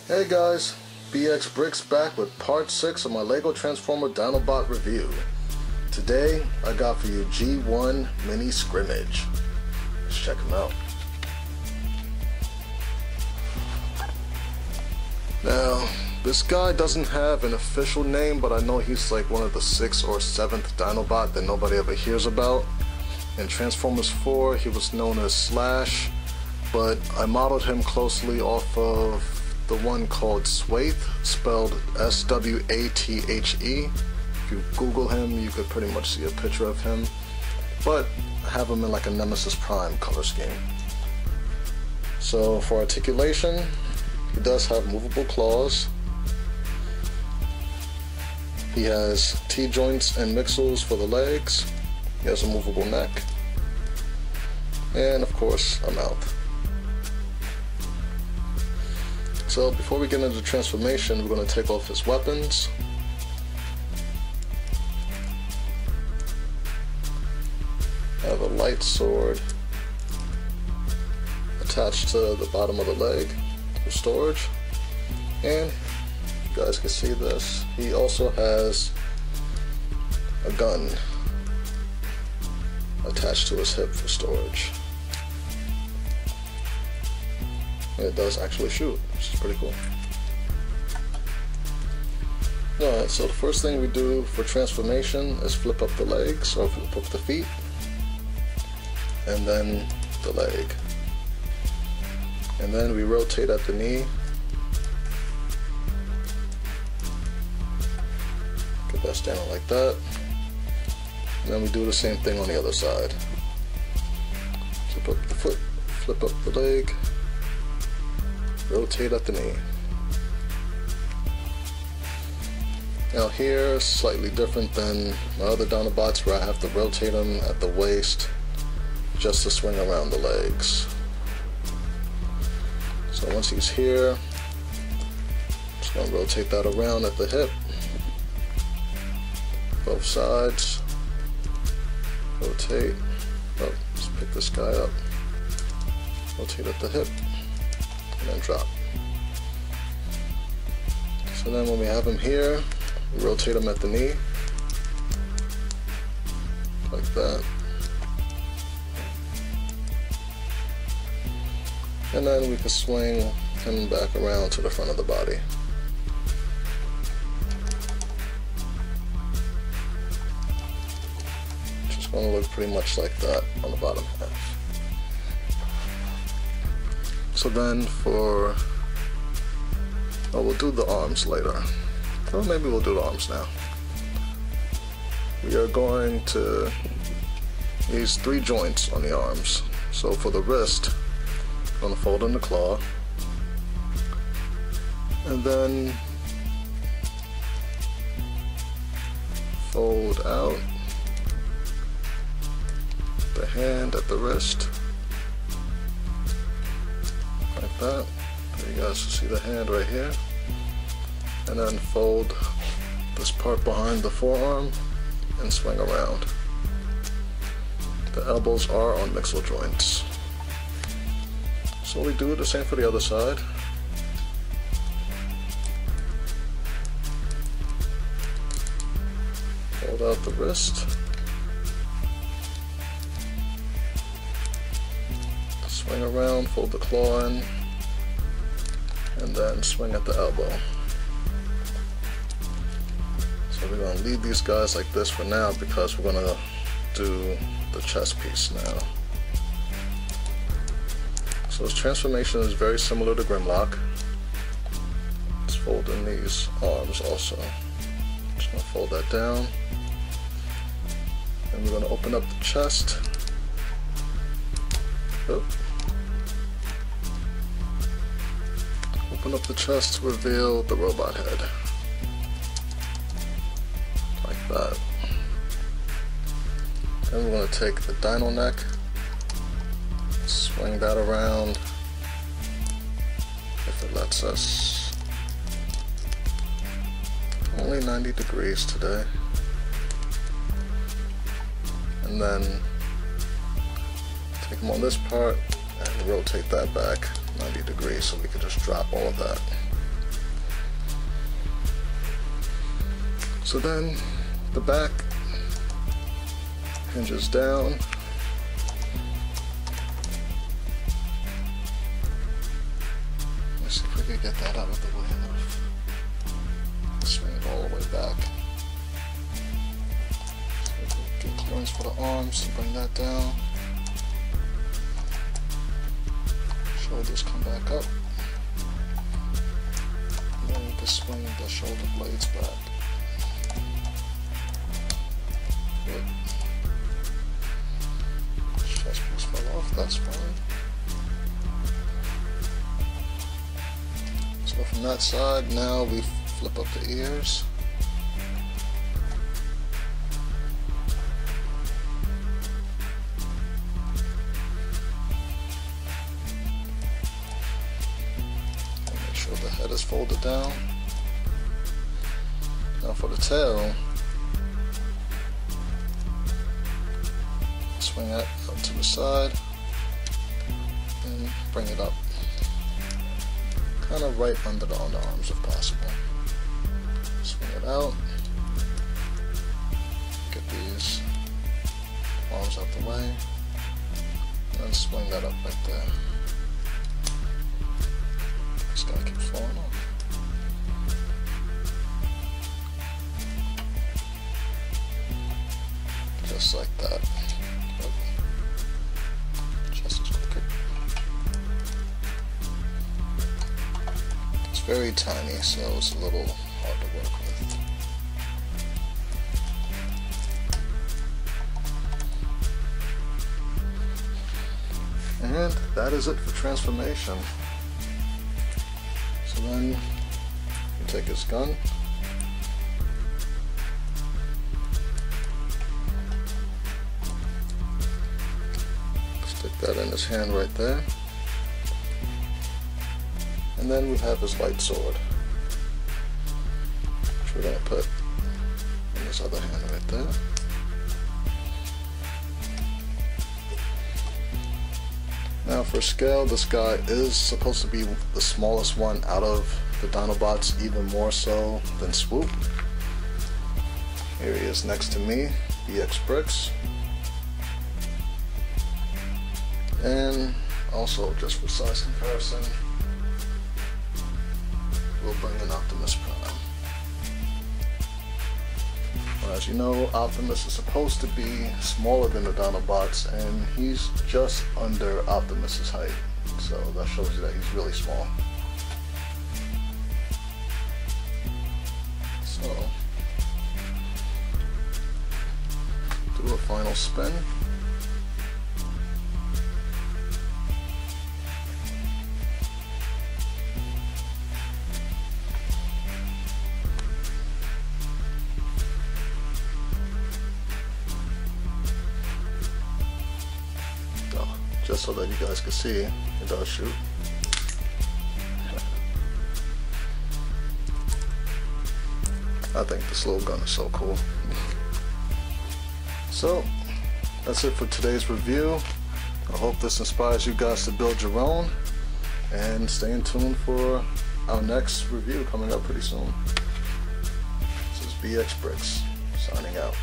Hey guys, BX Bricks back with part 6 of my LEGO Transformer Dinobot review. Today, I got for you G1 Mini Scrimage. Let's check him out. Now, this guy doesn't have an official name, but I know he's like one of the 6th or 7th Dinobot that nobody ever hears about. In Transformers 4, he was known as Slash, but I modeled him closely off of the one called Swathe, spelled S-W-A-T-H-E. If you Google him, you could pretty much see a picture of him, but I have him in like a Nemesis Prime color scheme. So for articulation, he does have movable claws. He has T-joints and mixels for the legs. He has a movable neck. And of course, a mouth. So before we get into the transformation, we're going to take off his weapons. I have a light sword attached to the bottom of the leg for storage. And you guys can see this, he also has a gun attached to his hip for storage. And it does actually shoot, which is pretty cool. Alright, so the first thing we do for transformation is flip up the legs, or flip up the feet, and then the leg. And then we rotate at the knee. Get that standing like that. And then we do the same thing on the other side. Flip up the foot, flip up the leg, rotate at the knee. Now here, slightly different than my other Dinobots where I have to rotate them at the waist just to swing around the legs. So once he's here, I'm just going to rotate that around at the hip, both sides, rotate, oh, let's pick this guy up, rotate at the hip, and then drop. So then when we have him here, we rotate him at the knee, like that. And then we can swing him back around to the front of the body. Just going to look pretty much like that on the bottom half. So then for, oh, we'll do the arms later. Or maybe we'll do the arms now. We are going to use 3 joints on the arms. So for the wrist, I'm going to fold in the claw, and then fold out the hand at the wrist, like that. There you guys can see the hand right here. And then fold this part behind the forearm and swing around. The elbows are on mixel joints. So we do the same for the other side. Fold out the wrist. Swing around, fold the claw in, and then swing at the elbow. So we're going to leave these guys like this for now because we're going to do the chest piece now. So his transformation is very similar to Grimlock. Let's fold in these arms also. Just going to fold that down. And we're going to open up the chest. Oop. Open up the chest to reveal the robot head. Like that. Then we're going to take the dino neck, swing that around if it lets us. Only 90 degrees today. And then take him on this part and rotate that back 90 degrees so we can just drop all of that. So then the back hinges down. Let's see if we can get that out of the way enough. Swing it all the way back. So get clearance for the arms to bring that down. Shoulders come back up. And then you can swing the shoulder blades back. Good. Chest piece fell off, that's fine. So from that side, now we flip up the ears. Make sure the head is folded down. Now for the tail, swing that up to the side and bring it up. Kind of right under the underarms if possible. Swing it out. Get these arms out the way. And then swing that up right there. This guy keeps falling off. Just like that. Just as quick. It's very tiny, so it's a little hard to work with. And that is it for transformation. So then you take his gun. Stick that in his hand right there. And then we have his light sword, which we're going to put in his other hand right there. Now for scale, this guy is supposed to be the smallest one out of the Dinobots, even more so than Swoop. Here he is next to me, BX Bricks. And also, just for size comparison, we'll bring in Optimus Prime. Well, as you know, Optimus is supposed to be smaller than the Dinobots, and he's just under Optimus's height. So that shows you that he's really small. So, do a final spin. Just so that you guys can see, it does shoot. I think this little gun is so cool. So, that's it for today's review. I hope this inspires you guys to build your own. And stay in tune for our next review coming up pretty soon. This is BX Bricks, signing out.